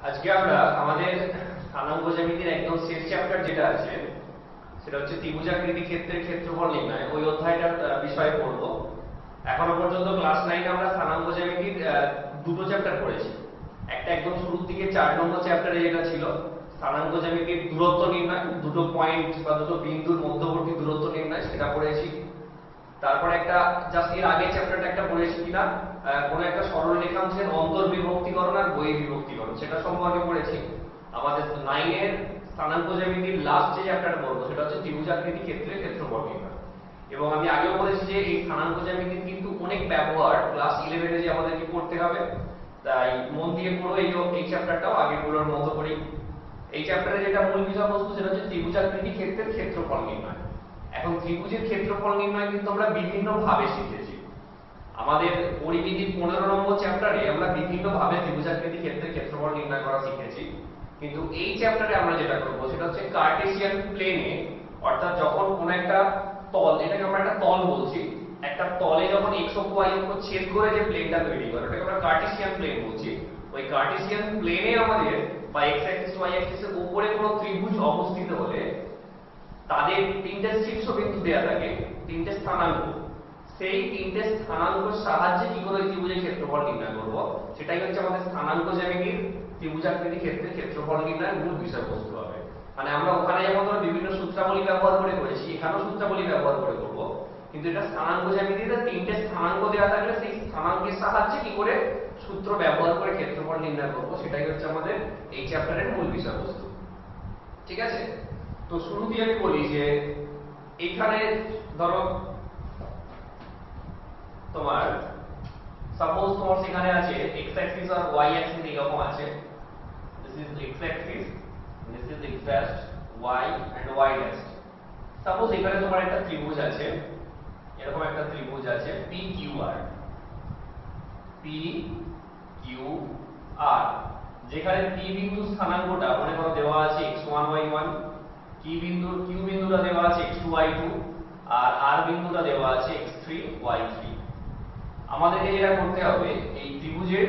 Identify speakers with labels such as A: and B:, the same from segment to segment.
A: আজকে আমরা আমাদের স্থানাঙ্ক জ্যামিতির একদম শেষ চ্যাপ্টার যেটা আছে সেটা হচ্ছে ত্রিভুজাকৃতি ক্ষেত্রের ক্ষেত্রফল নির্ণয়, ওই অধ্যায়টার বিষয়ে পড়বো। এখনো পর্যন্ত ক্লাস 9 আমরা স্থানাঙ্ক জ্যামিতির দুটো চ্যাপ্টার পড়েছি। একটা একদম শুরুর দিকে 4 নম্বর চ্যাপ্টারে যেটা ছিল স্থানাঙ্ক জ্যামিতির দূরত্ব নির্ণয়, দুটো পয়েন্ট বা দুটো বিন্দুর মধ্যবর্তী দূরত্ব নির্ণয়, সেটা পড়েছি। তারপর একটা জাস্ট এর আগের চ্যাপ্টারটা একটা পড়েছি কিনা কোন একটা সরল রেখাংশের অন্তর্বিভক্তিকরণ আর বহির্বিভক্তিকরণ, সেটা সম্পর্কে পড়েছি। আমাদের 9 এর স্থানাঙ্ক জ্যামিতির লাস্ট যে চ্যাপ্টারটা পড়বো সেটা হচ্ছে ত্রিভুজাকৃতি ক্ষেত্রের ক্ষেত্রফল নির্ণয়। এবং আমি আগেও বলেছি যে এই স্থানাঙ্ক জ্যামিতির কিন্তু অনেক ব্যবহার ক্লাস 11 এ যে আমাদেরকে করতে হবে, তাই মন দিয়ে পুরো এই চ্যাপ্টারটাও আগেগুলোর মতো করেই। এই চ্যাপ্টারে যেটা মূল বিষয়বস্তু সেটা হচ্ছে ত্রিভুজাকৃতি ক্ষেত্রের ক্ষেত্রফল নির্ণয়। এখন ত্রিভুজের ক্ষেত্রফল নির্ণয় কিন্তু আমরা বিভিন্ন ভাবে শিখেছি। আমাদের পরিমিতির 15 নম্বর চ্যাপ্টারে আমরা বিভিন্ন ভাবে ত্রিভুজাকৃতি ক্ষেত্রের ক্ষেত্রফল নির্ণয় করা শিখেছি। কিন্তু এই চ্যাপ্টারে আমরা যেটা করব সেটা হচ্ছে কার্টেসিয়ান প্লেনে, অর্থাৎ যখন কোন একটা তল, এটাকে আমরা একটা তল বলছি, একটা তলে যখন x অক্ষ y অক্ষ ছেদ করে যে প্লেনটা তৈরি করে ওটাকে আমরা কার্টেসিয়ান প্লেন বলছি। ওই কার্টেসিয়ান প্লেনে আমাদের বা x অ্যাক্সিস y অ্যাক্সিসের উপরে কোনো ত্রিভুজ অবস্থিত হলে তাদের তিনটে শীর্ষবিন্দু দেয়া থাকে, তিনটে স্থানাঙ্ক। সেই তিনটে স্থানাঙ্কের সাহায্যে কি করে ত্রিভুজের ক্ষেত্রফল নির্ণয় করব, সেটাই হচ্ছে আমাদের স্থানাঙ্ক জ্যামিতির ত্রিভুজাকৃতি ক্ষেত্রের ক্ষেত্রফল নির্ণয়ের মূল বিষয়বস্তু হবে। মানে আমরা ওখানে যেমন ধরো বিভিন্ন সূত্রাবলী ব্যবহার করে করেছি, এখানেও সূত্রাবলী ব্যবহার করে করব, কিন্তু এটা স্থানাঙ্ক জ্যামিতিতে তিনটে স্থানাঙ্ক দেওয়া থাকলে সেই স্থানাঙ্কের সাহায্যে কি করে সূত্র ব্যবহার করে ক্ষেত্রফল নির্ণয় করব, সেটাই হচ্ছে আমাদের এই চ্যাপ্টারের মূল বিষয়বস্তু। ঠিক আছে, তো শুরুতেই আমি বলি যে এখানে ধরো তোমার সাপোজ তোমার সেখানে আছে x অ্যাক্সিস আর y অ্যাক্সিস এরকম আছে। This is x axis, this is x dash, y and y dash. Suppose এখানে তোমার একটা ত্রিভুজ আছে, এরকম একটা ত্রিভুজ আছে PQR, PQR, যেখানে P বিন্দু স্থানাঙ্কটা মনে করো দেওয়া আছে x1 y1, Q বিন্দুটা দেওয়া আছে x2 y2, আর R বিন্দুটা দেওয়া আছে x3 y3। আমাদেরকে যেটা করতে হবে এই ত্রিভুজের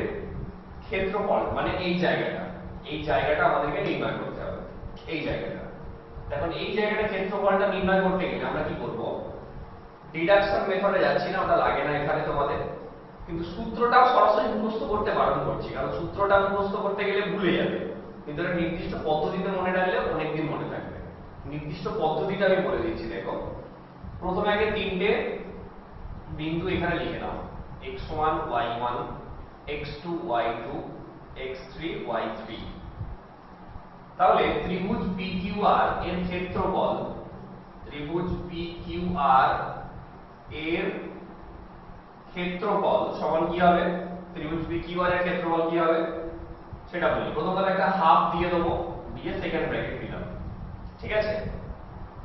A: ক্ষেত্রফল, মানে এই জায়গাটা আমাদেরকে নির্ণয় করতে হবে। এই জায়গাটা, এখন এই জায়গাটা ক্ষেত্রফলটা নির্ণয় করতে গেলে আমরা কি করব, ডিডাকশন মেথডে যাচ্ছি না, ওটা লাগে না এখানে তোমাদের, কিন্তু সূত্রটাও সরাসরি মুখস্থ করতে বারণ করছি, কারণ সূত্রটা মুখস্থ করতে গেলে ভুলে যাবে। কিন্তু এটা নির্দিষ্ট পদ্ধতিতে মনে রাখলে অনেকদিন মনে থাকবে। নির্দিষ্ট পদ্ধতিটা আমি বলে দিচ্ছি, দেখো। প্রথমে আগে তিনটে বিন্দু এখানে লিখে নাও, x1 y1, x2 y2, x3 y3। তাহলে ত্রিভুজ PQR এর ক্ষেত্রফল, ত্রিভুজ PQR এর ক্ষেত্রফল সমান কি হবে, ত্রিভুজ PQR এর ক্ষেত্রফল কি হবে সেটা বলি। প্রথমে একটা হাফ দিয়ে দেবো, দিয়ে সেকেন্ড ব্র্যাকেট দিলাম। ঠিক আছে,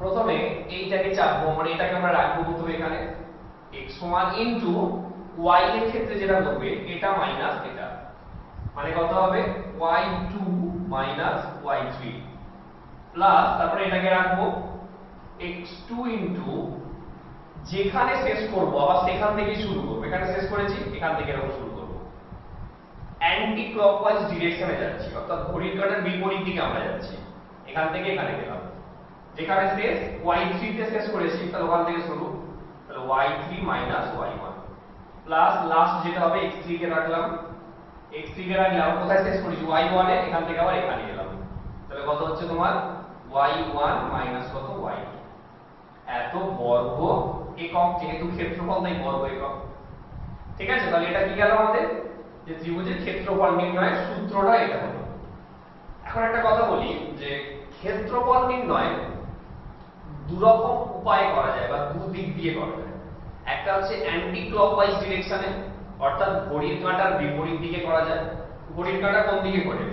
A: প্রথমে এইটাকে চাপবো, মানে এটাকে আমরা রাখবো প্রথমে এখানে x1 ইনটু y এর ক্ষেত্রে যেটা করবে এটা মাইনাস এটা, মানে কত হবে y2 মাইনাস y3, প্লাস তারপরে এটাকে রাখবো x2 ইনটু, যেখানে শেষ করব আবার সেখান থেকে শুরু করব, এখানে শেষ করেছি এখান থেকে এরকম শুরু করব, অ্যান্টি ক্লকওয়াইজ ডিরেকশনে যাচ্ছি, অর্থাৎ ঘড়ির কাঁটার বিপরীত দিকে আমরা যাচ্ছি। এখান থেকে এখানে গেলাম, যেখানে শেষ y3 তে শেষ করেছি, তাহলে ওখান থেকে শুরু, তাহলে y3 minus y1, plus last যেটা হবে x3 কে রাখলাম, x3 কে রাখলে আমরা কোথায় শেষ করেছি y1 এ, এখান থেকে আবার এখানে গেলাম, তাহলে কত হচ্ছে তোমার y1 মাইনাস কত y2। এত বর্গ একক, যেহেতু ক্ষেত্রফল তাই বর্গ একক। ঠিক আছে, তাহলে এটা কি গেল আমাদের, যে ত্রিভুজের ক্ষেত্রফল নির্ণয়ের সূত্রটা এটা হলো। এখন একটা কথা বলি যে ক্ষেত্রফল নির্ণয় দুরকম উপায়ে করা যায় বা দুদিক দিয়ে করা যায়। একটা হচ্ছে অ্যান্টি ক্লকওয়াইজ ডিরেকশনে, অর্থাৎ ঘড়ির কাঁটার বিপরীত দিকে করা যায়। ঘড়ির কাঁটা কোন দিকে ঘোরে,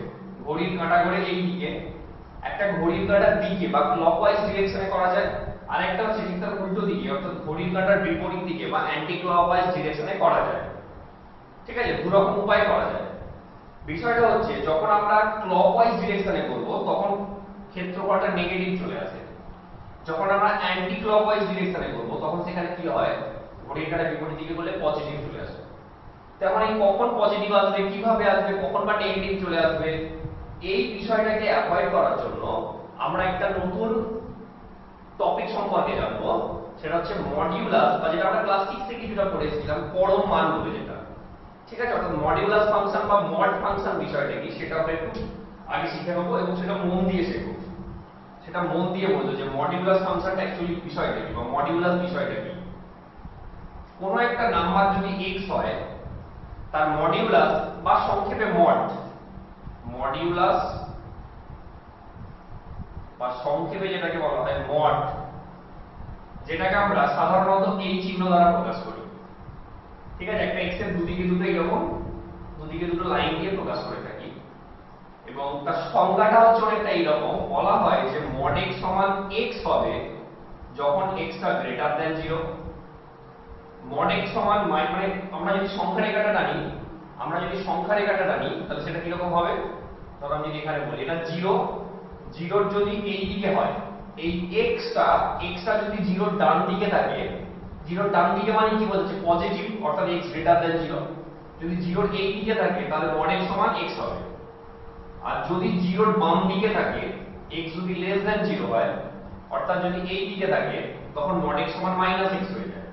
A: ঘড়ির কাঁটা ঘোরে এই দিকে, একটা ঘড়ির কাঁটার দিকে বা ক্লকওয়াইজ ডিরেকশনে করা যায়। আরেকটা হচ্ছে ঠিক তার উল্টো দিকে, অর্থাৎ ঘড়ির কাঁটার বিপরীত দিকে বা অ্যান্টি ক্লকওয়াইজ ডিরেকশনে করা যায়। ঠিক আছে, দুরকম উপায়ে করা যায়। বিষয়টা হচ্ছে যখন আমরা ক্লকওয়াইজ ডিরেকশনে করব তখন ক্ষেত্রফলটা নেগেটিভ চলে আসে, যখন আমরা অ্যান্টি ক্লকওয়াইজ ডিরেকশনে করব তখন সেখানে কি হয়, ঘড়ির কাঁটার বিপরীত দিকে বলে পজিটিভ চলে আসে। তার মানে কখন পজিটিভ আসবে, কিভাবে আসবে, কখন বা নেগেটিভ চলে আসবে, এই বিষয়টাকে অ্যাভয়েড করার জন্য আমরা একটা নতুন টপিক সম্পর্কে জানবো, সেটা হচ্ছে মডিউলাস, বা যেটা আমরা ক্লাস 6 থেকে কিছুটা পড়েছিলাম পরম মান বলে যেটা। ঠিক আছে, অর্থাৎ মডিউলাস ফাংশন বা মড ফাংশন বিষয়টা কি সেটা আমরা একটু আগে শিখে নেবো এবং সেটা মন দিয়ে শিখবো। সেটা মন দিয়ে বলবো যে মডিউলাস ফাংশনটা অ্যাকচুয়ালি বিষয়টা কি বা মডিউলাস বিষয়টা কি। কোনো একটা নাম্বার যদি x হয় তার মডিউলাস বা সংক্ষেপে মড, মডিউলাস বা সংক্ষেপে যেটাকে বলা হয় মড, যেটাকে আমরা সাধারণত এই চিহ্ন দ্বারা প্রকাশ করি। ঠিক আছে, একটা x এর দুদিকে দুটো এরকম দুদিকে দুটো লাইন দিয়ে প্রকাশ করে থাকি এবং তার সংজ্ঞাটা হচ্ছে অনেকটা এইরকম। বলা হয় যে mod x সমান x হবে যখন x টা গ্রেটার দ্যান 0। mod x সমান মানে আমরা যদি সংখ্যা রেখাটা টানি, তাহলে সেটা কি রকম হবে? ধরো আমি যদি এখানে বলি এটা 0, 0 যদি এই দিকে হয়, এই x টা যদি 0 ডান দিকে থাকে, 0 ডান দিকে মানে কি বলছে? পজিটিভ, অর্থাৎ x গ্রেটার দ্যান 0। যদি 0 এই দিকে থাকে তাহলে mod x সমান x হবে। আর যদি 0 বাম দিকে থাকে, x যদি লেস দ্যান 0 হয়, অর্থাৎ যদি এই দিকে থাকে, তখন mod x সমান -x হয়ে যায়।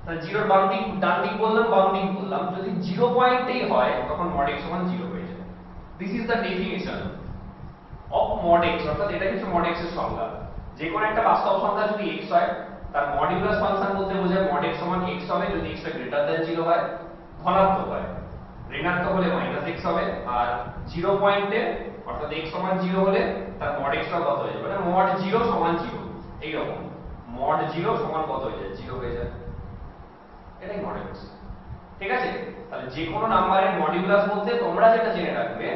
A: তাহলে 0 বাম দিক ডান দিক বললাম, বাম দিক বললাম, যদি 0 পয়েন্টেই হয় তখন mod x সমান 0 হয়ে যায়। This is the definition of mod x, অর্থাৎ এটা হচ্ছে mod x এর সংজ্ঞা। যে কোনো একটা বাস্তব সংখ্যা যদি x হয় তার মডিউলাস ফাংশন বলতে বোঝায় mod x সমান x হবে যদি x টা গ্রেটার দ্যান 0 হয়, ধনাত্মক হয়। ঋণাত্মক হলে -x হবে। আর 0 পয়েন্টে অর্থাৎ x সমান 0 হলে তার mod x টা কত হয়ে যাবে? মানে mod 0 সমান 0, এই রকম mod 0 সমান কত হয়ে যায়? 0 হয়ে যায়। এটাই mod x। ঠিক আছে, তাহলে যে কোনো নাম্বারের মডিউলাস বলতে তোমরা যেটা জেনে রাখবে,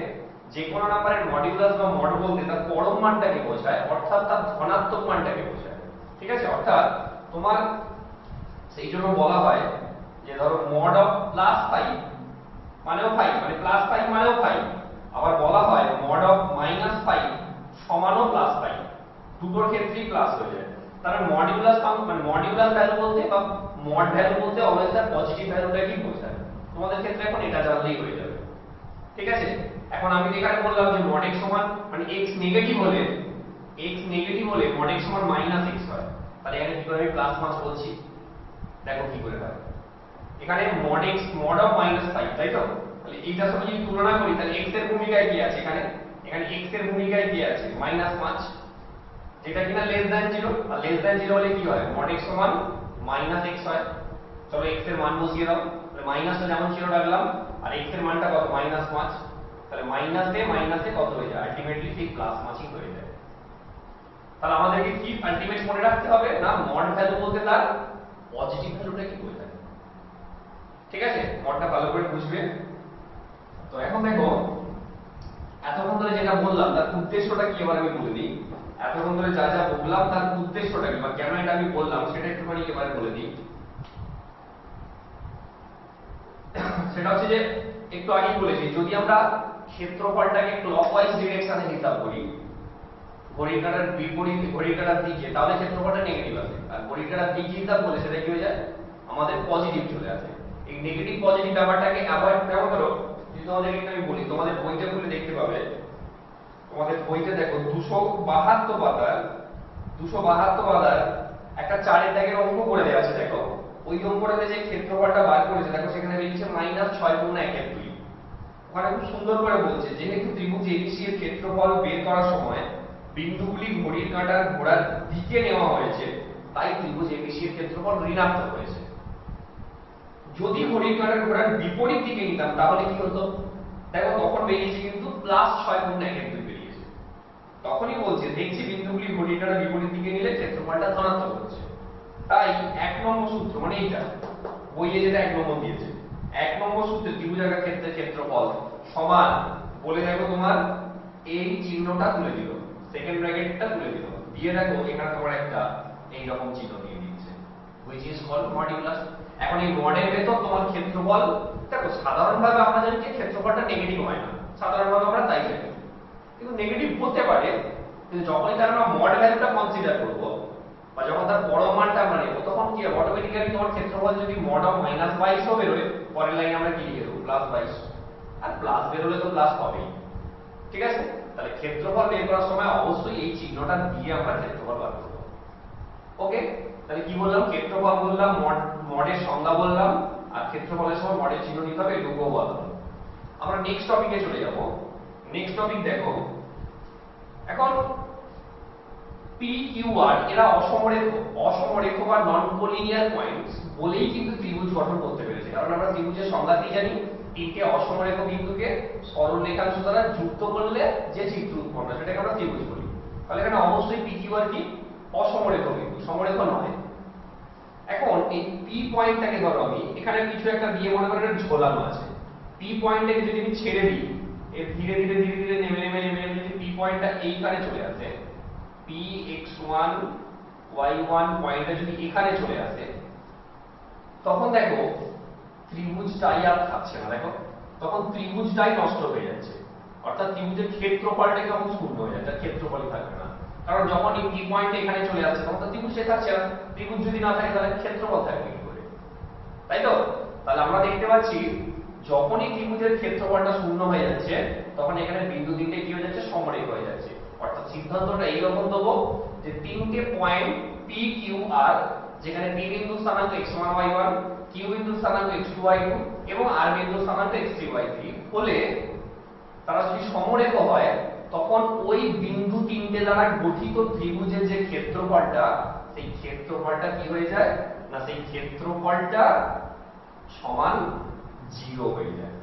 A: যে কোনো নাম্বারের মডিউলাস বা মড বলতে তার পরম মানটাকে বোঝায়, অর্থাৎ তার ধনাত্মক মানটাকে বোঝায়। ঠিক আছে, অর্থাৎ তোমার সেই জন্য বলা হয় যে ধরো mod অফ +5 মানেও 5, মানে +5 মানেও 5। আবার বলা হয় mod অফ -5 সমানও +5, দুটোর ক্ষেত্রেই প্লাস হয়ে যায়। তাহলে মডিউলাস মানে মডিউলাস ভ্যালু বলতে বা মড ভ্যালু বলতে অলওয়েজ তার পজিটিভ ভ্যালুটাকেই বোঝায়। তোমাদের ক্ষেত্রে এখন এটা জানলেই হয়ে যাবে। ঠিক আছে, এখন আমি এখানে বললাম যে mod x সমান মানে x নেগেটিভ হলে mod x সমান -x হয়। তাহলে এখানে কি করে আমি +5 বলছি? দেখো কি করে হয়। এখানে mod x mod অফ -5, তাই তো? তাহলে এইটার সাথে যদি তুলনা করি তাহলে x এর ভূমিকায় কি আছে? এখানে x এর ভূমিকায় কি আছে? -5, যেটা কিনা লেস দ্যান 0। আর লেস দ্যান 0 হলে কি হয়? mod x সমান -x হয়। চলো x এর মান বসিয়ে দাও। তাহলে মাইনাসটা যেমন ছিল রাখলাম, আর x এর মানটা কত? -5। তাহলে মাইনাসে কত হয়ে যায়? আলটিমেটলি ঠিক +5ই হয়ে যায়। তাহলে আমাদেরকে কি আলটিমেট মনে রাখতে হবে? না, মড ভ্যালু বলতে তার পজিটিভ ভ্যালুটা কি বোঝায়। ঠিক আছে, মডটা ভালো করে বুঝবে। তো এখন দেখো, এতক্ষণ ধরে যেটা বললাম তার উদ্দেশ্যটা কি এবার আমি বলে দিই। এতক্ষণ ধরে যা যা বললাম তার উদ্দেশ্যটা কি বা কেন এটা আমি বললাম সেটা একটুখানি এবারে বলে দিই। সেটা হচ্ছে যে একটু আগেই বলেছি, যদি আমরা ক্ষেত্রফলটাকে ক্লকওয়াইজ ডিরেকশনে হিসাব করি, ঘড়ির কাঁটার বিপরীত ঘড়ির কাঁটার দিকে, তাহলে ক্ষেত্রফলটা নেগেটিভ আসে। আর ঘড়ির কাঁটার দিকে হিসাব করলে সেটা কি হয়ে যায়? আমাদের পজিটিভ চলে আসে। এই নেগেটিভ পজিটিভ ব্যাপারটাকে অ্যাভয়েড কেমন করো? যদি তোমাদেরকে একটু আমি বলি, তোমাদের বইতে খুলে দেখতে পাবে, তোমাদের বইতে দেখো 272 পাতার একটা 4 এর দাগের অঙ্ক করে দেওয়া আছে। দেখো ওই অঙ্কটাতে যে ক্ষেত্রফলটা বার করেছে, দেখো সেখানে লিখছে -6/1/2। ওখানে খুব সুন্দর করে বলছে, যেহেতু ত্রিভুজ ABC এর ক্ষেত্রফল বের করার সময় বিন্দুগুলি ঘড়ির কাঁটার ঘোরার দিকে নেওয়া হয়েছে, তাই ত্রিভুজ ABC এর ক্ষেত্রফল ঋণাত্মক হয়েছে। যদি ঘড়ির কাঁটার ঘোরার বিপরীত দিকে নিতাম তাহলে কি হতো? দেখো তখন বেরিয়েছে কিন্তু +6/1/2 বেরিয়েছে। তখনই বলছে দেখছি বিন্দুগুলি ঘড়ির কাঁটার বিপরীত দিকে নিলে ক্ষেত্রফলটা ধনাত্মক হচ্ছে। তাই 1 নম্বর সূত্র, মানে এইটা বইয়ে যেটা 1 নম্বর দিয়েছে, 1 নম্বর সূত্রে ত্রিভুজাকার ক্ষেত্রের ক্ষেত্রফল সমান বলে দেখো তোমার এই চিহ্নটা তুলে দিল, সেকেন্ড ব্র্যাকেটটা তুলে দিল, দিয়ে দেখো এখানে তোমার একটা এই রকম চিহ্ন দিয়ে দিচ্ছে, which is called মডিউলাস। এখন এই মডের ভেতর তোমার ক্ষেত্রফল, দেখো সাধারণভাবে আমরা জানি যে ক্ষেত্রফলটা নেগেটিভ হয় না, সাধারণভাবে আমরা তাই জানি, কিন্তু নেগেটিভ হতে পারে। কিন্তু যখনই তার আমরা মড ভ্যালুটা কনসিডার করব বা যখন তার বড় মানটা আমরা নেব, তখন কি হবে? অটোমেটিক্যালি তোমার ক্ষেত্রফল যদি mod অফ -22 বেরোয়, পরের লাইনে আমরা কি লিখে দেবো? +22। আর প্লাস বেরোলে তো প্লাস হবেই। ঠিক আছে? তাহলে ক্ষেত্রফল বের করার সময় অবশ্যই এই চিহ্নটা দিয়ে আমরা ক্ষেত্রফল বার করব। ওকে, তাহলে কি বললাম? ক্ষেত্রফল বললাম, মডের সংজ্ঞা বললাম, আর ক্ষেত্রফলের সময় মডের চিহ্ন দিতে হবে, এটুকুও বললাম। আমরা নেক্সট টপিকে চলে যাব। নেক্সট টপিক দেখো, এখন পি কিউ আর এরা অসমরেখ বা নন কোলিনিয়ার পয়েন্টস বলেই কিন্তু ত্রিভুজ গঠন করতে পেরেছে। কারণ আমরা ত্রিভুজের সংজ্ঞাতেই জানি, তিনটে অসমরেখ বিন্দুকে সরল রেখাংশ দ্বারা যুক্ত করলে যে চিত্র উৎপন্ন হয় সেটাকে আমরা ত্রিভুজ বলি। তাহলে এখানে অবশ্যই পি কিউ আর কি অসমরেখ বিন্দু, সমরেখ নয়। এখন এই পি পয়েন্টটাকে ধরো আমি এখানে কিছু একটা দিয়ে মনে করি একটা ঝোলানো আছে। পি পয়েন্টটাকে যদি আমি ছেড়ে দিই, এর ধীরে ধীরে ধীরে ধীরে নেমে নেমে নেমে নেমে যদি পি পয়েন্টটা এইখানে চলে আসে, px1 y1 পয়েন্টটা যদি এখানে চলে আসে, তখন দেখো ত্রিভুজটাই আর থাকছে না। দেখো তখন ত্রিভুজটাই নষ্ট হয়ে যাচ্ছে, অর্থাৎ ত্রিভুজের ক্ষেত্রফলটাই তখন শূন্য হয়ে যাচ্ছে, ক্ষেত্রফলই থাকবে না। কারণ যখন এই পি পয়েন্ট এখানে চলে আসছে তখন তো ত্রিভুজটাই থাকছে না। ত্রিভুজ যদি না থাকে তাহলে ক্ষেত্রফল থাকবে কি করে? তাই তো? তাহলে আমরা দেখতে পাচ্ছি যখনই ত্রিভুজের ক্ষেত্রফলটা শূন্য হয়ে যাচ্ছে তখন এখানে বিন্দু তিনটে কি হয়ে যাচ্ছে? সমরেখ হয়ে যাচ্ছে। অর্থাৎ সিদ্ধান্তটা এইরকম দেবো যে তিনটে পয়েন্ট পি কিউ আর, যেখানে পি বিন্দু স্থানাঙ্ক x1 y1, কিউ বিন্দু স্থানাঙ্ক x2 y2 এবং আর বিন্দু স্থানাঙ্ক x3 y3 হলে তারা যদি সমরেখ হয় তখন ওই বিন্দু তিনটে দ্বারা গঠিত ত্রিভুজের যে ক্ষেত্রফলটা, সেই ক্ষেত্রফলটা কি হয়ে যায় না, সেই ক্ষেত্রফলটা সমান 0 হয়ে যায়।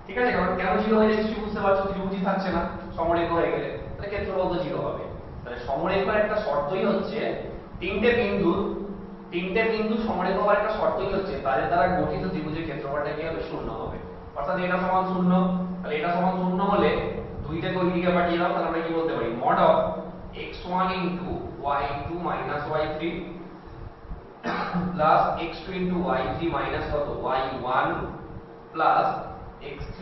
A: ঠিক আছে? কারণ কেন 0 হয়ে যাচ্ছে বুঝতে পারছো, ত্রিভুজই থাকছে না, সমরেখ হয়ে গেলে তাহলে ক্ষেত্রফল তো 0 হবে। তাহলে সমরেখার একটা শর্তই হচ্ছে তিনটে বিন্দু সমরেখ হওয়ার একটা শর্তই হচ্ছে তাদের দ্বারা গঠিত ত্রিভুজের ক্ষেত্রফলটা কি হবে? 0 হবে। অর্থাৎ এটা সমান 0। তাহলে এটা সমান 0 হলে দুইটাকে ওই দিকে পাঠিয়ে দাও, তাহলে আমরা কি বলতে পারি? mod of x1 y2 y3 plus x2 y3 minus কত y1 plus x3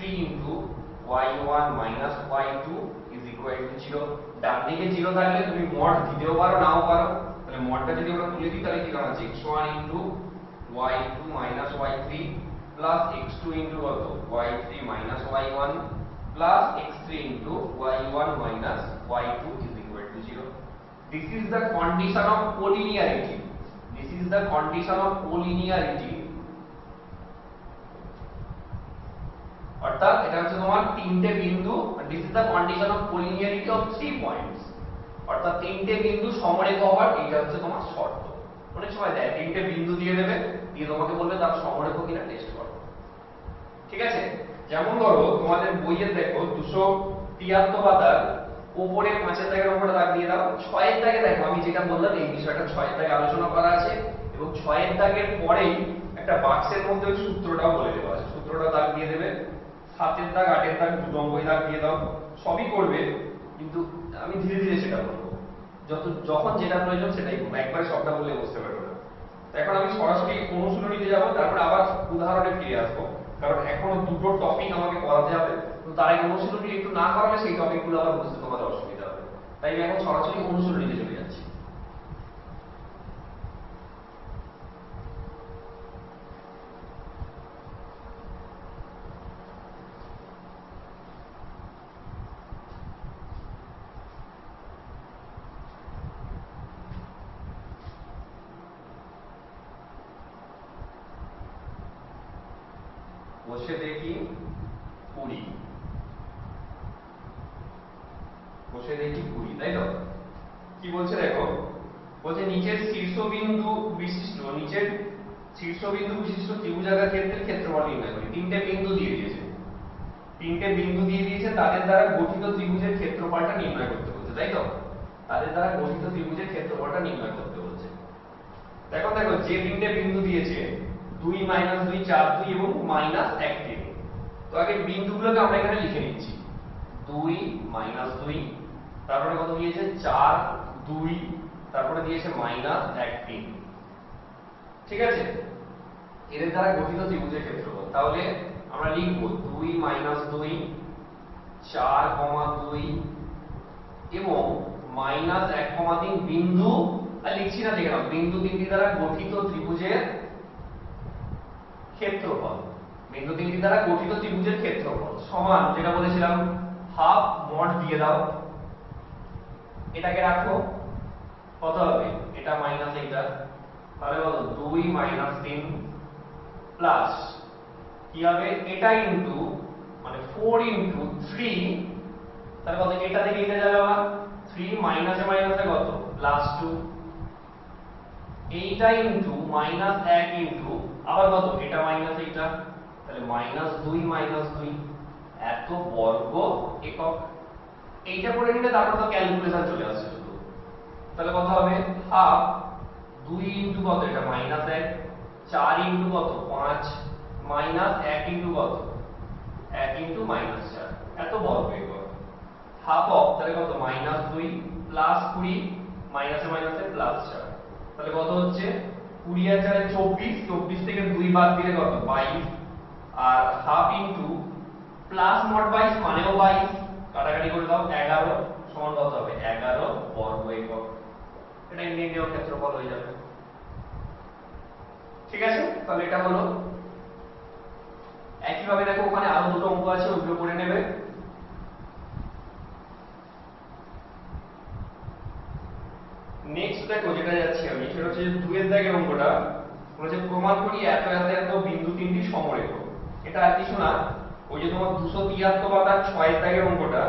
A: y1 minus y2 is equal to 0। ডান দিকে 0 থাকলে তুমি মড দিতেও পারো নাও পারো। তাহলে মডটা যদি আমরা তুলে দিই তাহলে কি দাঁড়াচ্ছে? x1 y2 minus y3 plus x2 কত y3 minus y1 plus x3 y1 minus y2 is equal to 0। This is the condition of collinearity. This is the condition of collinearity। অর্থাৎ এটা হচ্ছে তোমার তিনটে বিন্দু, this is the condition of collinearity of 3 points। অর্থাৎ তিনটে বিন্দু সমরেখ হওয়ার এটা হচ্ছে তোমার শর্ত। অনেক সময় দেয় তিনটে বিন্দু দিয়ে দেবে, দিয়ে তোমাকে বলবে তার সমরেখ কিনা টেস্ট করো। ঠিক আছে? যেমন ধরো তোমাদের বইয়ে দেখো 273 পাতার উপরে 5 এর দাগের উপরে দাগ দিয়ে দাও, 6 এর দাগে দেখো আমি যেটা বললাম এই বিষয়টা 6 এর দাগে আলোচনা করা আছে, এবং 6 এর দাগের পরেই একটা বাক্সের মধ্যে ওই সূত্রটাও বলে দেওয়া আছে। সূত্রটা দাগ দিয়ে দেবে, 7 এর দাগ 8 এর দাগ দুলম্বই দাগ দিয়ে দাও, সবই করবে, কিন্তু আমি ধীরে ধীরে সেটা বলবো। যখন যেটা প্রয়োজন সেটাই বলবো, একবারে সবটা বললে বুঝতে পারবে না। তো এখন আমি সরাসরি অনুশীলনীতে যাব, তারপর আবার উদাহরণে ফিরে আসবো, কারণ এখনো দুটো টপিক আমাকে করাতে হবে। তো তার আগে অনুশীলনী একটু না করালে সেই টপিকগুলো আবার বুঝতে তোমাদের অসুবিধা হবে। তাই আমি এখন সরাসরি অনুশীলনীতে চলে যাচ্ছি। বসে দেখি 20, বসে দেখি 20, তাই তো? কি বলছে দেখো, বলছে নিচের শীর্ষবিন্দু বিশিষ্ট ত্রিভুজাকার ক্ষেত্রের ক্ষেত্রফল নির্ণয় করি। তিনটে বিন্দু দিয়ে দিয়েছে, তাদের দ্বারা গঠিত ত্রিভুজের ক্ষেত্রফলটা নির্ণয় করতে বলছে, তাই তো? তাদের দ্বারা গঠিত ত্রিভুজের ক্ষেত্রফলটা নির্ণয় করতে বলছে। দেখো যে তিনটে বিন্দু দিয়েছে 2 -2 4 2 এবং -1 3। তো আগে বিন্দুগুলোকে আমরা এখানে লিখে নিচ্ছি। 2 -2, তারপরে কত দিয়েছে 4 2, তারপরে দিয়েছে -1 3। ঠিক আছে? এদের দ্বারা গঠিত ত্রিভুজের ক্ষেত্রফল তাহলে আমরা লিখব 2 -2 4, 2 এবং -1, 3 বিন্দু, আর লিখছি না, দেখে নাও বিন্দু তিনটি দ্বারা গঠিত ত্রিভুজের ক্ষেত্রফল। বিন্দু তিনটি দ্বারা গঠিত ত্রিভুজের ক্ষেত্রফল সমান যেটা বলেছিলাম হাফ মড দিয়ে দাও, এটাকে রাখো, কত হবে এটা মাইনাস এইটা, তাহলে কত 2 মাইনাস 3 প্লাস কি হবে এটা ইনটু মানে 4 ইনটু 3, তাহলে কত এটা থেকে এটা যাবে আবার 3 মাইনাসে মাইনাসে কত প্লাস 2, এইটা ইনটু মাইনাস 1 ইনটু আবার কত এটা মাইনাস এইটা, তাহলে মাইনাস 2 এত বর্গ একক। এইটা করে নিলে তারপর তো ক্যালকুলেশন চলে আসছে শুধু, তাহলে কত হবে হাফ 2 ইনটু কত এটা মাইনাস 1, 4 ইনটু কত 5 মাইনাস 1 ইনটু কত 1 ইনটু মাইনাস 4, এত বর্গ একক। হাফ অফ তাহলে কত মাইনাস 2 প্লাস 20 মাইনাসে মাইনাসে প্লাস 4, তাহলে কত হচ্ছে 20 আর 4 24, 24 থেকে 2 বাদ দিলে কত 22, আর হাফ ইনটু প্লাস মড 22 মানেও 22, কাটাকাটি করে দাও 11 সমান কত হবে 11 বর্গ একক। এটা নির্ণেয় ক্ষেত্রফল হয়ে যাবে। ঠিক আছে, তাহলে এটা হলো। একইভাবে দেখো ওখানে আরো দুটো অঙ্ক আছে, ওগুলো করে নেবে। নেক্সট দেখো যেটা যাচ্ছি আমি, সেটা হচ্ছে 2 এর দাগের অঙ্কটা বলেছে প্রমাণ করি এত এত এত বিন্দু তিনটি সমরেখ। এটা আর কিছু না, ওই যে তোমার 273 পাতার 6 এর দাগের অঙ্কটা,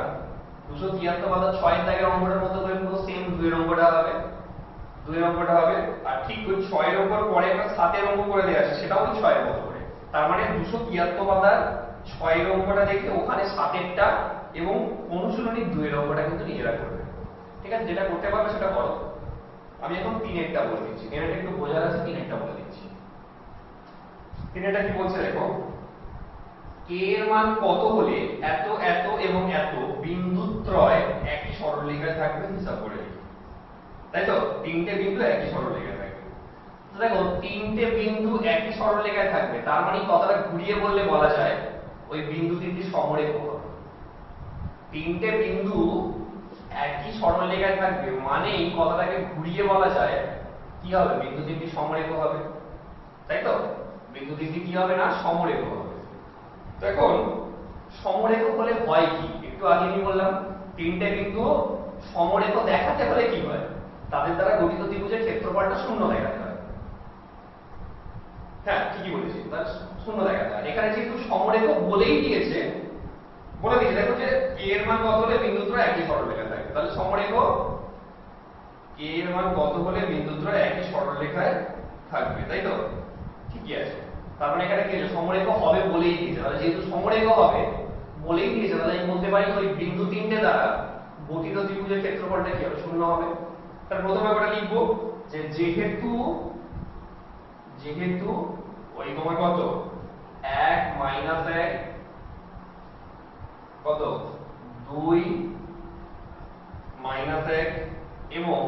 A: 273 পাতার 6 এর দাগের অঙ্কটার মতো করে পুরো সেম 2 এর অঙ্কটা হবে, 2 এর অঙ্কটা হবে। আর ঠিক ওই 6 এর উপর পরে একটা 7 এর অঙ্ক করে দেয়া আছে, সেটাও ওই 6 এর মতো করে। তার মানে 273 পাতার 6 এর অঙ্কটা দেখে ওখানে 7 এরটা এবং অনুশীলনী 2 এর অঙ্কটা কিন্তু নিজেরা করবে। ঠিক আছে, যেটা করতে পারবে সেটা করো। আমি এখন 3 এরটা বলে দিচ্ছি, 3 এরটা একটু বোঝার আছে, 3 এরটা বলে দিচ্ছি। 3 এরটা কি বলছে দেখো, k এর মান কত হলে এত এত এবং এত বিন্দুত্রয় একই সরলরেখায় থাকবে হিসাব করে লিখি। তাই তো, তিনটে বিন্দু একই সরলরেখায় থাকবে। তো দেখো তিনটে বিন্দু একই সরলরেখায় থাকবে, তার মানে কথাটা ঘুরিয়ে বললে বলা যায় ওই বিন্দু তিনটি সমরেখ হবে। তিনটে বিন্দু একই সরলরেখায় থাকবে মানে এই কথাটাকে ঘুরিয়ে বলা যায় কি হবে, বিন্দু তিনটি সমরেখ হবে। তাই তো, বিন্দু তিনটি কি হবে না সমরেখ হবে। তো এখন সমরেখ হলে হয় কি, একটু আগে আমি বললাম তিনটে বিন্দু সমরেখ দেখাতে হলে কি হয়, তাদের দ্বারা গঠিত ত্রিভুজের ক্ষেত্রফলটা শূন্য দেখাতে হয়। হ্যাঁ ঠিকই বলেছি, তার শূন্য দেখাতে হয়। এখানে যেহেতু সমরেখ বলেই দিয়েছে, বলে দিয়েছে দেখো যে k এর মান কত হলে বিন্দুত্রয় একই সরলরেখায় থাকবে, তাহলে সমরেখ k এর মান কত হলে বিন্দুত্রয় একই সরলরেখায় থাকবে। তাই তো, ঠিকই আছে। তার মানে এখানে কি সমরেখ হবে বলেই দিয়েছে, তাহলে যেহেতু সমরেখ হবে বলেই দিয়েছে, তাহলে আমি বলতে পারি ওই বিন্দু তিনটে দ্বারা গঠিত ত্রিভুজের ক্ষেত্রফলটা কি হবে, শূন্য হবে। তাহলে প্রথমে আমরা লিখবো যে যেহেতু ওই তোমার কত 1 মাইনাস 1 কত 2 মাইনাস 1 এবং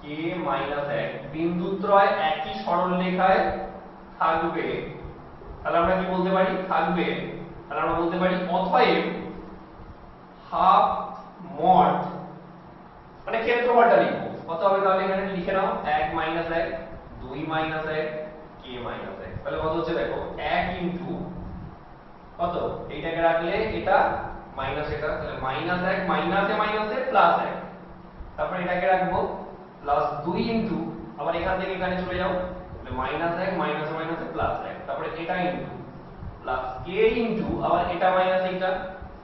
A: k মাইনাস 1 বিন্দুত্রয় একই সরলরেখায় থাকবে, তাহলে আমরা কি বলতে পারি থাকবে, তাহলে আমরা বলতে পারি অতএব হাফ মড মানে ক্ষেত্রফলটা লিখবো কত হবে, তাহলে এখানে লিখে নাও 1 মাইনাস 1 2 মাইনাস 1 k মাইনাস 1, তাহলে কত হচ্ছে দেখো 1 ইনটু কত এইটাকে রাখলে এটা মাইনাস এটা, তাহলে মাইনাস 1 মাইনাসে মাইনাসে প্লাস 1, তারপর এটাকে রাখবো প্লাস 2 ইনটু আবার এখান থেকে এখানে চলে যাও, তাহলে মাইনাস 1 মাইনাসে মাইনাসে প্লাস 1, তারপরে এটা ইনটু প্লাস k ইনটু আবার এটা মাইনাস এটা,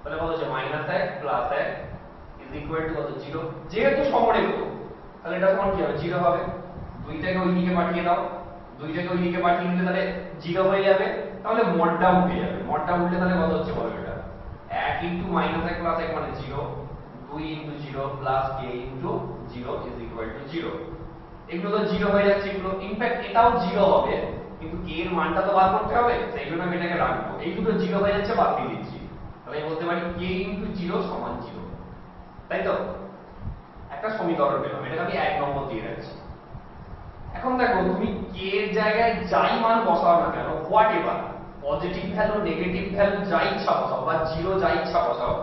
A: তাহলে কত হচ্ছে minus 1 plus 1 is equal to কত 0। যেহেতু সমরেখ তাহলে এটা সমান কি হবে 0 হবে। 2টাকে ওই দিকে পাঠিয়ে দাও, 2টাকে ওই দিকে পাঠিয়ে দিলে তাহলে 0 হয়ে যাবে, তাহলে মডটা উঠে যাবে। মডটা উঠলে তাহলে কত হচ্ছে বলো এটা 1 ইনটু মাইনাস 1 প্লাস 1 মানে 0, 2 into 0 plus k into 0 is equal to 0। এগুলো তো 0 হয়ে যাচ্ছে, এগুলো ইনফ্যাক্ট এটাও 0 হবে, কিন্তু k এর মানটা তো বার করতে হবে, সেই জন্য আমি এটাকে রাখবো। এই দুটো 0 হয়ে যাচ্ছে, বাদ দিয়ে দিচ্ছি, তাহলে আমি বলতে পারি k ইনটু 0 সমান 0। তাই তো, একটা সমীকরণ পেলাম, এটাকে আমি 1 নম্বর দিয়ে রাখছি। এখন দেখো তুমি k এর জায়গায় যাই মান বসাও না কেন, what ever positive value negative value যাই ইচ্ছা বসাও বা 0 যাই ইচ্ছা বসাও,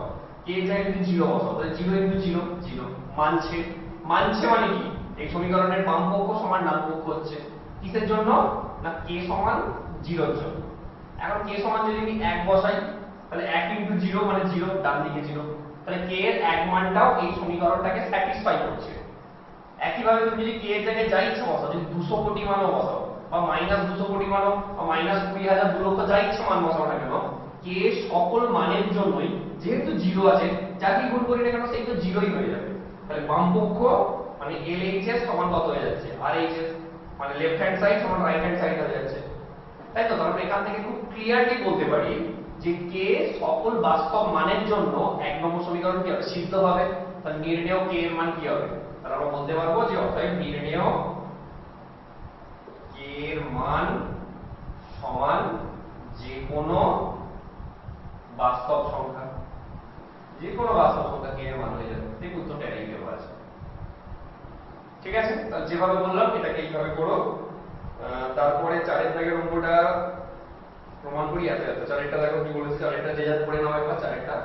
A: k এর জায়গায় যদি 0 বসাও তাহলে 0 ইনটু 0 0 মানছে। মানছে মানে কি, এই সমীকরণের বাম পক্ষ সমান ডান পক্ষ হচ্ছে, কিসের জন্য না k সমান 0 এর জন্য। এখন k সমান যদি আমি 1 বসাই তাহলে 1 ইনটু 0 মানে 0, ডান দিকে 0। তাহলে k এর এক মানটাও এই সমীকরণটাকে স্যাটিসফাই করছে। একইভাবে তুমি যদি k এর জায়গায় যা ইচ্ছা বসাও, যদি 200 কোটি মানও বসাও বা -200 কোটি মানও বা -20,000 2 লক্ষ যা ইচ্ছা মান বসাও না কেন, k সকল মানের জন্যই যেহেতু 0 আছে, যাকে গুণ করি না কেন সেই তো 0ই হয়ে যাবে। তাহলে বাম পক্ষ মানে LHS সমান কত হয়ে যাচ্ছে, RHS, মানে লেফট হ্যান্ড সাইড সমান রাইট হ্যান্ড সাইড হয়ে যাচ্ছে, তাই তো? তাহলে এখান থেকে খুব ক্লিয়ারলি বলতে পারি যে k সকল বাস্তব মানের জন্য 1 নম্বর সমীকরণ কি হবে, সিদ্ধ হবে। তাহলে নির্ণেয় k এর মান কি হবে, তাহলে আমরা বলতে পারবো যে অতএব নির্ণেয় k এর মান সমান যে কোনো বাস্তব সংখ্যা, যে কোনো বাস্তব সংখ্যা k এর মান হয়ে যাবে। ঠিক উত্তরটা এটাই দেওয়া আছে। ঠিক আছে, তাহলে যেভাবে বললাম এটাকে এইভাবে করো। তারপরে 4 দাগের অঙ্কটা প্রমাণ করি এত এত। 4টা দেখো কি বলেছে, 4টা যে যা পড়ে নাও একবার। 4টা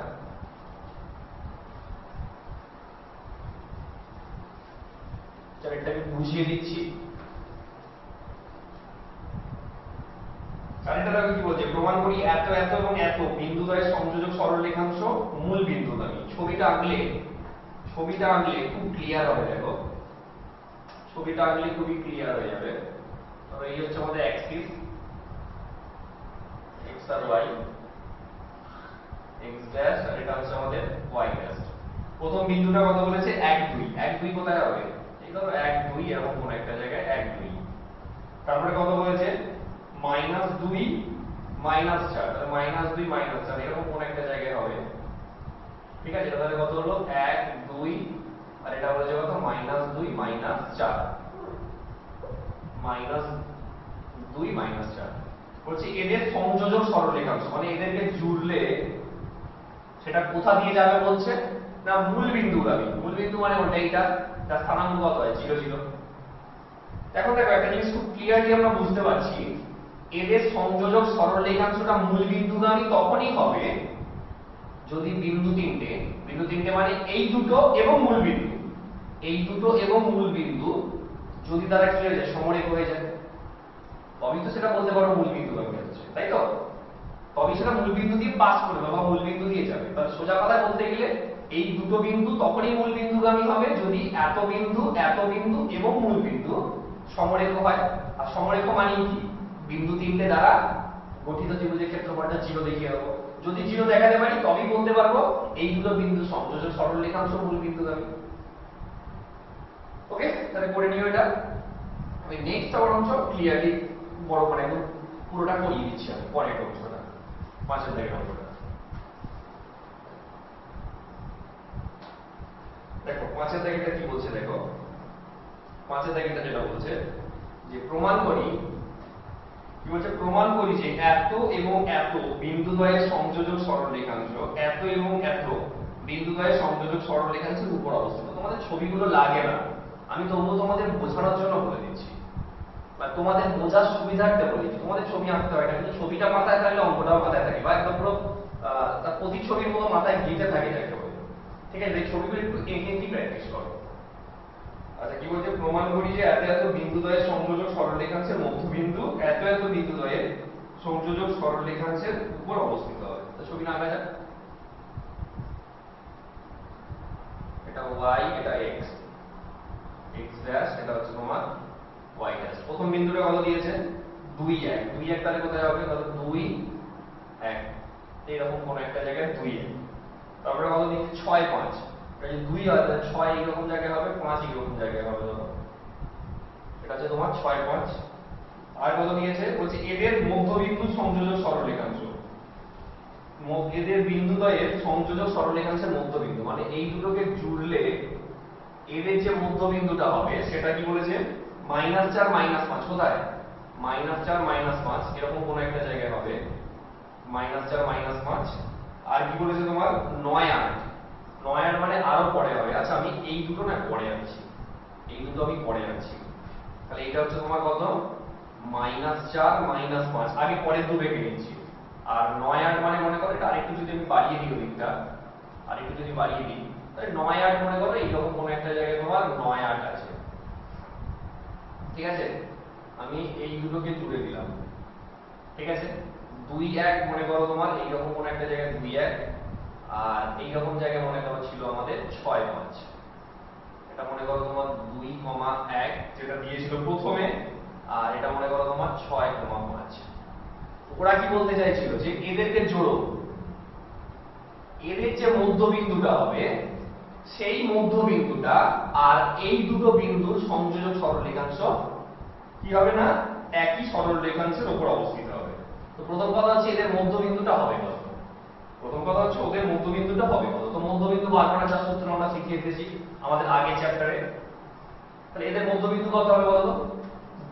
A: আমি বুঝিয়ে দিচ্ছি। 4টা দেখো কি বলছে, প্রমাণ করি এত এত এবং এত বিন্দুদ্বয়ের সংযোজক সরলরেখাংশ মূল বিন্দুগামী। ছবিটা আঁকলে খুব ক্লিয়ার হবে। দেখো ছবিটা আঁকলে খুবই ক্লিয়ার হয়ে যাবে। তবে এই হচ্ছে আমাদের অ্যাক্সিস x আর y, x ড্যাশ, আর এটা হচ্ছে আমাদের y ড্যাশ। প্রথম বিন্দুটা কত বলেছে, 1 2। 1 2 কোথায় হবে, এই ধরো 1 2 এরকম কোন একটা জায়গায় 1 2। তারপরে কত বলেছে, -2 -4, তাহলে -2 -4 এরকম কোন একটা জায়গায় হবে। ঠিক আছে, এটা তাহলে কত হলো, 1 2, আর এটা বলেছে কত, -2 -4, -2 -4। বলছি এদের সংযোজক সরলরেখাংশ, মানে এদেরকে জুড়লে সেটা কোথা দিয়ে যাবে বলছে না, মূল বিন্দুগামী। মূল বিন্দু মানে ওটা, এইটা যার স্থানাঙ্ক কত হয় 0 0। এখন দেখো একটা জিনিস খুব ক্লিয়ারলি আমরা বুঝতে পারছি, এদের সংযোজক সরলরেখাংশটা মূল বিন্দুগামী তখনই হবে যদি বিন্দু তিনটে মানে এই দুটো এবং মূল বিন্দু যদি তারা কি হয়ে যায়, সমরেখ হয়ে যায়, তবেই তো সেটা বলতে পারো মূল বিন্দুগামী হচ্ছে, তাই তো? তবে সেটা মূল বিন্দু দিয়ে পাস করবে বা মূল বিন্দু দিয়ে যাবে। তাহলে সোজা কথা বলতে গেলে এই দুটো বিন্দু তখনই মূল বিন্দুগামী হবে যদি এত বিন্দু এবং মূল বিন্দু সমরেখ হয়। আর সমরেখ মানে কি, বিন্দু তিনটে দ্বারা গঠিত ত্রিভুজের ক্ষেত্রফলটা 0 দেখিয়ে দেবো। যদি 0 দেখাতে পারি তবেই বলতে পারবো এই দুটো বিন্দু সংযোজক সরলরেখাংশ মূল বিন্দুগামী। ওকে, তাহলে করে নিও এটা। আমি নেক্সট আবার অংশ ক্লিয়ারলি বড় করে একদম পুরোটা করিয়ে দিচ্ছি আমি পরের অংশটা, 5 দাগের অংশটা। দেখো 5 দাগেরটা কি বলছে, দেখো 5 দাগেরটা যেটা বলছে যে প্রমাণ করি, কি বলছে, প্রমাণ করি যে এত এবং এত বিন্দুদ্বয়ের সংযোজক সরলরেখাংশ, এত এবং এত বিন্দুদ্বয়ের সংযোজক সরলরেখাংশের উপর অবস্থিত। তোমাদের ছবিগুলো লাগে না, আমি তবুও তোমাদের বোঝানোর জন্য বলে দিচ্ছি বা তোমাদের বোঝার সুবিধার্থে বলে দিচ্ছি। তোমাদের ছবি আঁকতে হয় না, কিন্তু ছবিটা মাথায় থাকলে অঙ্কটাও মাথায় থাকে বা একদম পুরো তার প্রতিছবির মতো মাথায় গেঁথে থাকে যাকে বলে। ঠিক আছে, এই ছবিগুলো একটু এঁকে এঁকে প্র্যাকটিস করো। আচ্ছা, কি বলছে, প্রমাণ করি যে এত এত বিন্দুদ্বয়ের সংযোজক সরলরেখাংশের মধ্যবিন্দু এত এত বিন্দুদ্বয়ের সংযোজক সরলরেখাংশের উপর অবস্থিত হবে। তো ছবিটা আঁকা যাক। এটা y, এটা x, x ড্যাশ, এটা হচ্ছে তোমার y ড্যাশ। প্রথম বিন্দুটা কত দিয়েছে, 2 1, 2 1 তাহলে কোথায় হবে, তাহলে 2 1 এইরকম কোন একটা জায়গায় 2 1। তারপরে কত দিয়েছে, 6 5, এটা যদি 2 হয় তাহলে 6 এইরকম জায়গায় হবে, 5 এইরকম জায়গায় হবে। ধরো এটা হচ্ছে তোমার 6 5। আর কত দিয়েছে, বলছে এদের মধ্যবিন্দু সংযোজক সরলরেখাংশ, এদের বিন্দুদ্বয়ের সংযোজক সরলরেখাংশের মধ্যবিন্দু মানে এই দুটোকে জুড়লে এদের যে মধ্যবিন্দুটা হবে সেটা কি বলেছে, -4 -5, কোথায়, -4 -5 এরকম কোন একটা জায়গায় হবে, -4 -5। আর কি বলেছে তোমার, 9 8, 9 8 মানে আরো পরে হবে। আচ্ছা আমি এই দুটো না পরে আনছি, আমি পরে আনছি। তাহলে এটা হচ্ছে তোমার কত, -4 -5, আগে পরের দুটো এঁকে নিচ্ছি। আর 9 8 মানে মনে করো এটা আরেকটু যদি আমি বাড়িয়ে দিই, ওদিকটা আরেকটু যদি বাড়িয়ে দিই, তাহলে 9 8 মনে করো এইরকম কোন একটা জায়গায় তোমার 9 8 আছে। ঠিক আছে, আমি এই দুটোকে জুড়ে দিলাম। ঠিক আছে, 2 1 মনে করো তোমার এইরকম কোন একটা জায়গায় 2 1, আর এইরকম জায়গায় মনে করো ছিল আমাদের 6 5। এটা মনে করো তোমার 2, 1 যেটা দিয়েছিল প্রথমে, আর এটা মনে করো তোমার 6, 5। ওরা কি বলতে চাইছিল যে এদেরকে জোড়ো, এদের যে মধ্যবিন্দুটা হবে সেই মধ্যবিন্দুটা আর এই দুটো বিন্দুর সংযোজক সরলরেখাংশ কি হবে না, একই সরলরেখাংশের উপর অবস্থিত হবে। তো প্রথম কথা হচ্ছে এদের মধ্যবিন্দুটা হবে কত, প্রথম কথা হচ্ছে ওদের মধ্যবিন্দুটা হবে কত। তো মধ্যবিন্দু বার করার যা সূত্র আমরা শিখিয়ে দিয়েছি আমাদের আগের চ্যাপ্টারে। তাহলে এদের মধ্যবিন্দু কত হবে বলো তো,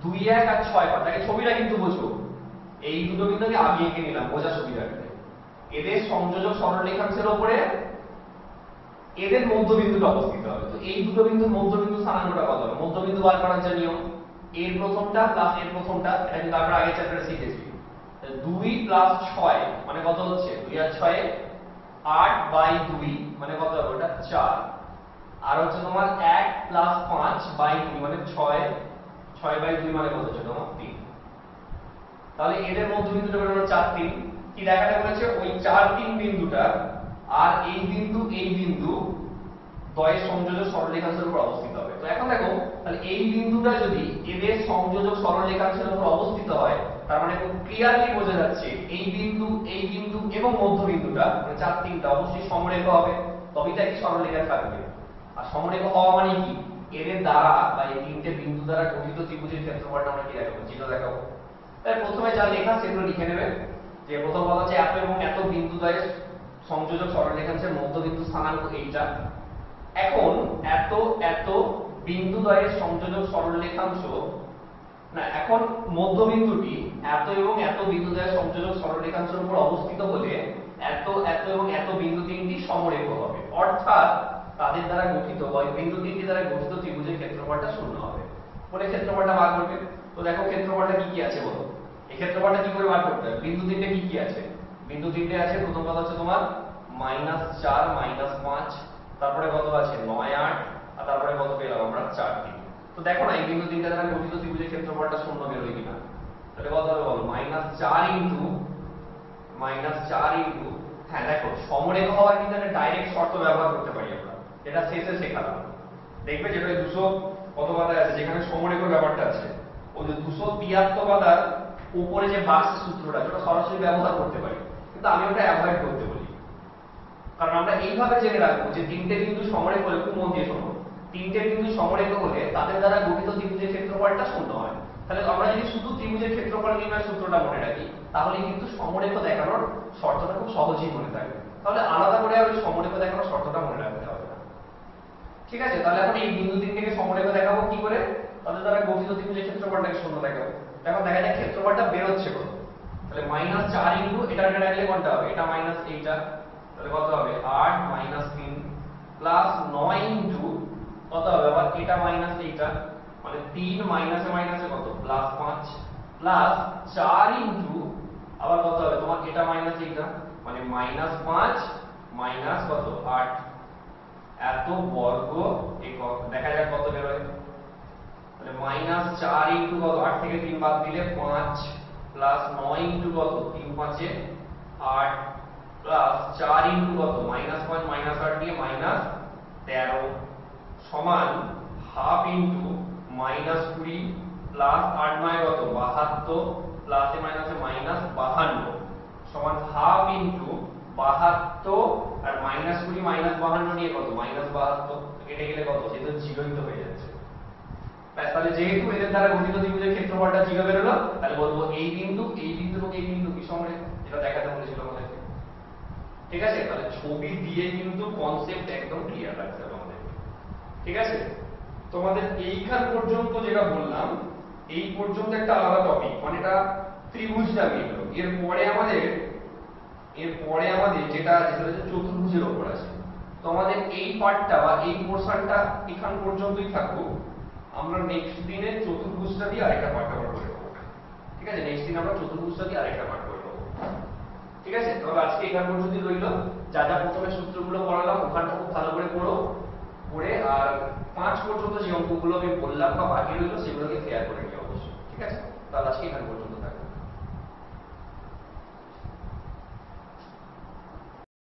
A: 2 1 আর 6 5। তাকে ছবিটা কিন্তু বোঝো, এই দুটো বিন্দু আমি আগে এঁকে নিলাম বোঝার সুবিধার্থে। এদের সংযোজক সরলরেখাংশের উপরে এদের মধ্যবিন্দুটা অবস্থিত হবে। তো এই দুটো বিন্দুর মধ্যবিন্দু স্থানাঙ্কটা কত হবে, মধ্যবিন্দু বার করার যে নিয়ম, এর প্রথমটা প্লাস এর প্রথমটা, এটা কিন্তু আমরা আগের চ্যাপ্টারে শিখেছি। 2 প্লাস 6 মানে কত হচ্ছে, 2 আর 6 8/2 মানে কত হবে, ওটা 4। আর হচ্ছে তোমার 1 প্লাস 5/2 মানে 6/2 মানে কত হচ্ছে তোমার 3। তাহলে এদের মধ্যবিন্দুটা বের হলো 4 3। কি দেখাতে বলেছে, ওই 4 3 বিন্দুটা আর এই বিন্দু দ্বয়ের সংযোজক সরলরেখাংশের উপর অবস্থিত হবে। তো এখন দেখো, তাহলে এই বিন্দুটা যদি এদের সংযোজক সরলরেখাংশের উপর অবস্থিত হয়, তার মানে খুব ক্লিয়ারলি বোঝা যাচ্ছে এই বিন্দু এবং মধ্যবিন্দুটা মানে 4 3টা অবশ্যই সমরেখ হবে, তবেই তাই সরলরেখা থাকবে। আর সমরেখ হওয়া মানে কি, এদের দ্বারা বা এই তিনটে বিন্দু দ্বারা গঠিত ত্রিভুজের ক্ষেত্রফলটা আমরা কি দেখাবো, চিত্র দেখাবো। তাই প্রথমে যা লেখা সেগুলো লিখে নেবে, যে প্রথম কথা হচ্ছে এত এবং এত বিন্দু দ্বয়ের সংযোজক সরলরেখাংশের মধ্যবিন্দু স্থানাঙ্ক এইটা। এখন এত বিন্দু দ্বয়ের সংযোজক সরলরেখাংশ না, এখন মধ্যবিন্দুটি এত এবং এত বিন্দু দ্বয়ের সংযোজক সরলরেখাংশের উপর অবস্থিত হলে এত এবং এত বিন্দু তিনটি সমরেখ হবে, অর্থাৎ তাদের দ্বারা গঠিত বা বিন্দু তিনটি দ্বারা গঠিত ত্রিভুজের ক্ষেত্রফলটা শূন্য হবে। বলে ক্ষেত্রফলটা বার করবে। তো দেখো ক্ষেত্রফলটা কি আছে বলো, এই ক্ষেত্রফলটা কি করে বার করতে হবে, বিন্দু তিনটে কি আছে, বিন্দু তিনটে আছে, প্রথম কথা হচ্ছে তোমার -4 -5, তারপরে কত আছে 9 8, আর তারপরে কত পেলাম আমরা 4 3। তো দেখো না এই বিন্দু তিনটে দ্বারা গঠিত ত্রিভুজের ক্ষেত্রফলটা শূন্য বের হয় কিনা। তাহলে কত হবে বলো, -4 ইনটু হ্যাঁ দেখো সমরেখ হওয়ার কিন্তু একটা ডাইরেক্ট শর্ত ব্যবহার করতে পারি আমরা, যেটা শেষে শেখালাম। দেখবে যেটা 200 কত পাতায় আছে যেখানে সমরেখর ব্যাপারটা আছে, ওই যে 273 পাতার উপরে যে বাক্স সূত্রটা যেটা সরাসরি ব্যবহার করতে পারি, কিন্তু আমি ওটা অ্যাভয়েড করতে বলি। কারণ আমরা এইভাবে জেনে রাখবো যে তিনটে বিন্দু সমরেখ হলে, খুব মন দিয়ে শোনো, তিনটে বিন্দু সমরেখ হলে তাদের দ্বারা গঠিত ত্রিভুজের ক্ষেত্রফলটা শূন্য হয়। তাহলে আমরা যদি শুধু ত্রিভুজের ক্ষেত্রফল নির্ণয়ের সূত্রটা মনে রাখি, তাহলে কিন্তু সমরেখ দেখানোর শর্তটা খুব সহজেই মনে থাকবে। তাহলে আলাদা করে আর ওই সমরেখ দেখানোর শর্তটা মনে রাখতে হবে না। ঠিক আছে, তাহলে এখন এই বিন্দু তিনটাকে সমরেখ দেখাবো কি করে, তাদের দ্বারা গঠিত ত্রিভুজের ক্ষেত্রফলটাকে শূন্য দেখাবো। এখন দেখা যায় ক্ষেত্রফলটা বের হচ্ছে কত, তাহলে -4 ইনটু এটা রাখলে কোনটা হবে, এটা মাইনাস এইটা, তাহলে কত হবে 8 -3 প্লাস 9 ইনটু কত হবে আবার এটা মাইনাস এইটা, মানে 3 মাইনাসে মাইনাসে কত +5 প্লাস 4 ইনটু আবার কত হবে তোমার এটা মাইনাস এইটা, মানে -5 মাইনাস কত 8, এত বর্গ একক। দেখা যাক কত বের হয়, তাহলে -4 ইনটু কত, 8 থেকে 3 বাদ দিলে 5 প্লাস 9 ইনটু কত 3 5 এ 8 প্লাস 4 ইনটু কত -5 -8 দিয়ে -13 সমান হাফ ইনটু -20 প্লাস 8 9 কত 72 প্লাসে মাইনাসে -52 সমান হাফ ইনটু 72 আর -20 -52 নিয়ে কত -72, কেটে গেলে কত সেটা 0ই তো হয়ে যাচ্ছে। তাহলে যেহেতু এদের দ্বারা গঠিত ত্রিভুজের ক্ষেত্রফলটা 0 বের হলো, তাহলে বলবো এই বিন্দু এবং এই বিন্দু কি সমরেখ, যেটা দেখাতে বলেছিল আমাদেরকে। ঠিক আছে, তাহলে ছবি দিয়ে কিন্তু কনসেপ্ট একদম ক্লিয়ার রাখতে হবে আমাদের। ঠিক আছে, তোমাদের এইখান পর্যন্ত যেটা বললাম এই পর্যন্ত একটা আলাদা টপিক, মানে এটা ত্রিভুজটা নিয়ে গেল। এরপরে আমাদের যেটা হচ্ছে চতুর্ভুজের উপর আছে। তো আমাদের এই পার্টটা বা এই পোরশনটা এখান পর্যন্তই থাকুক, আমরা নেক্সট দিনে চতুর্ভুজটা দিয়ে আরেকটা পার্ট কভার করে নেব। ঠিক আছে, নেক্সট দিন আমরা চতুর্ভুজটা দিয়ে আরেকটা পার্ট করে নেব। ঠিক আছে, তাহলে আজকে এখান পর্যন্তই রইল। যা যা প্রথমে সূত্রগুলো পড়ালাম ওখানটা খুব ভালো করে পড়ে আর 5 পর্যন্ত যে অঙ্কগুলো আমি বললাম বা বাকি রইল সেগুলোকে ক্লিয়ার করে নিও অবশ্যই। ঠিক আছে, তাহলে আজকে এখান পর্যন্ত।